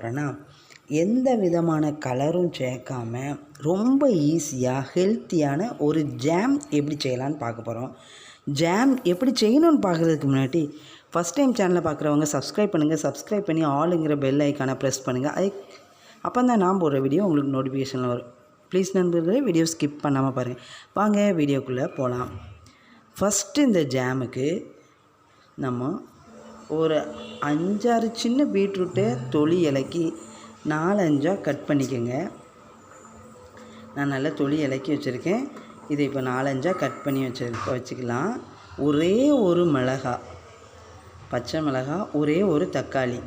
போகிறேன்னா, எந்த விதமான கலரும் சேர்க்காம ரொம்ப ஈஸியாக ஹெல்த்தியான ஒரு ஜாம் எப்படி செய்யலான்னு பார்க்க போகிறோம். ஜாம் எப்படி செய்யணும்னு பார்க்குறதுக்கு முன்னாடி ஃபஸ்ட் டைம் சேனலை பார்க்குறவங்க சப்ஸ்கிரைப் பண்ணுங்கள். சப்ஸ்கிரைப் பண்ணி ஆளுங்கிற பெல் ஐக்கானை ப்ரெஸ் பண்ணுங்கள். அப்போ தான் நான் போடுற வீடியோ உங்களுக்கு நோட்டிஃபிகேஷனில் வரும். ப்ளீஸ் நண்பர்களே, வீடியோ ஸ்கிப் பண்ணாமல் பாருங்கள். வாங்க வீடியோக்குள்ளே போகலாம். ஃபஸ்ட்டு இந்த ஜாமுக்கு நம்ம ஒரு 5-6 சின்ன பீட்ரூட்டை தொலி இலக்கி 4-5 கட் பண்ணிக்கோங்க. நான் நல்லா தொலி இலக்கி வச்சுருக்கேன். இதை இப்போ 4-5 கட் பண்ணி வச்சுக்கலாம். ஒரே ஒரு மிளகாய், பச்சை மிளகாய், ஒரே ஒரு தக்காளி.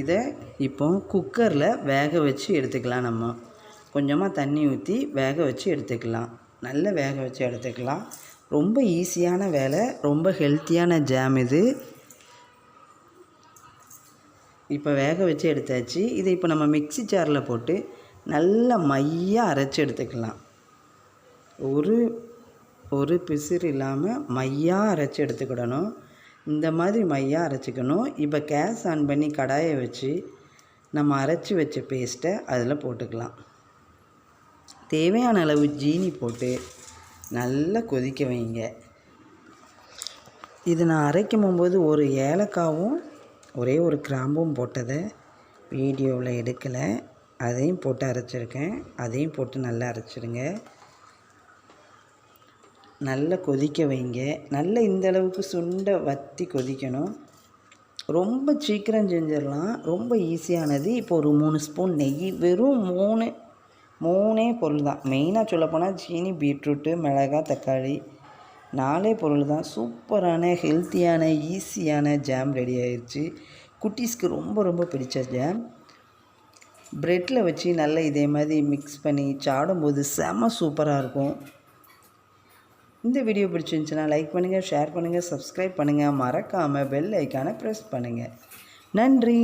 இதை இப்போ குக்கரில் வேக வச்சு எடுத்துக்கலாம். நம்ம கொஞ்சமாக தண்ணி ஊற்றி வேக வச்சு எடுத்துக்கலாம். நல்லா வேக வச்சு எடுத்துக்கலாம். ரொம்ப ஈஸியான வேலை, ரொம்ப ஹெல்த்தியான ஜாம் இது. இப்போ வேக வச்சு எடுத்தாச்சு. இதை இப்போ நம்ம மிக்ஸி ஜாரில் போட்டு நல்லா மையாக அரைச்சி எடுத்துக்கலாம். ஒரு பிசிறு இல்லாமல் மையாக அரைச்சி எடுத்துக்கிடணும். இந்த மாதிரி மையாக அரைச்சிக்கணும். இப்போ கேஸ் ஆன் பண்ணி கடாயை வச்சு நம்ம அரைச்சி வச்ச பேஸ்ட்டை அதில் போட்டுக்கலாம். தேவையான அளவு ஜீனி போட்டு நல்லா கொதிக்க வைங்க. இது நான் அரைக்கும் போது ஒரு ஏலக்காவும் ஒரே ஒரு கிராம்பும் போட்டதை வீடியோவில் எடுக்கலை. அதையும் போட்டு அரைச்சிருக்கேன். அதையும் போட்டு நல்லா அரைச்சிடுங்க. நல்லா கொதிக்க வைங்க. நல்லா இந்தளவுக்கு சுண்டை வற்றி கொதிக்கணும். ரொம்ப சீக்கிரம் செஞ்சிடலாம், ரொம்ப ஈஸியானது. இப்போ ஒரு 3 ஸ்பூன் நெய், வெறும் மூணே பொருள் தான். மெயினாக சொல்லப்போனால் சீனி, பீட்ரூட்டு, மிளகாய், தக்காளி, 4 பொருள் தான். சூப்பரான ஹெல்த்தியான ஈஸியான ஜாம் ரெடி ஆயிடுச்சு. குட்டீஸ்க்கு ரொம்ப ரொம்ப பிடிச்ச ஜாம். ப்ரெட்டில் வச்சு நல்லா இதே மாதிரி மிக்ஸ் பண்ணி சாப்பிடும்போது செம சூப்பராக இருக்கும். இந்த வீடியோ பிடிச்சிருந்துச்சுன்னா லைக் பண்ணுங்கள், ஷேர் பண்ணுங்கள், சப்ஸ்கிரைப் பண்ணுங்கள். மறக்காமல் பெல் ஐக்கானை ப்ரெஸ் பண்ணுங்கள். நன்றி.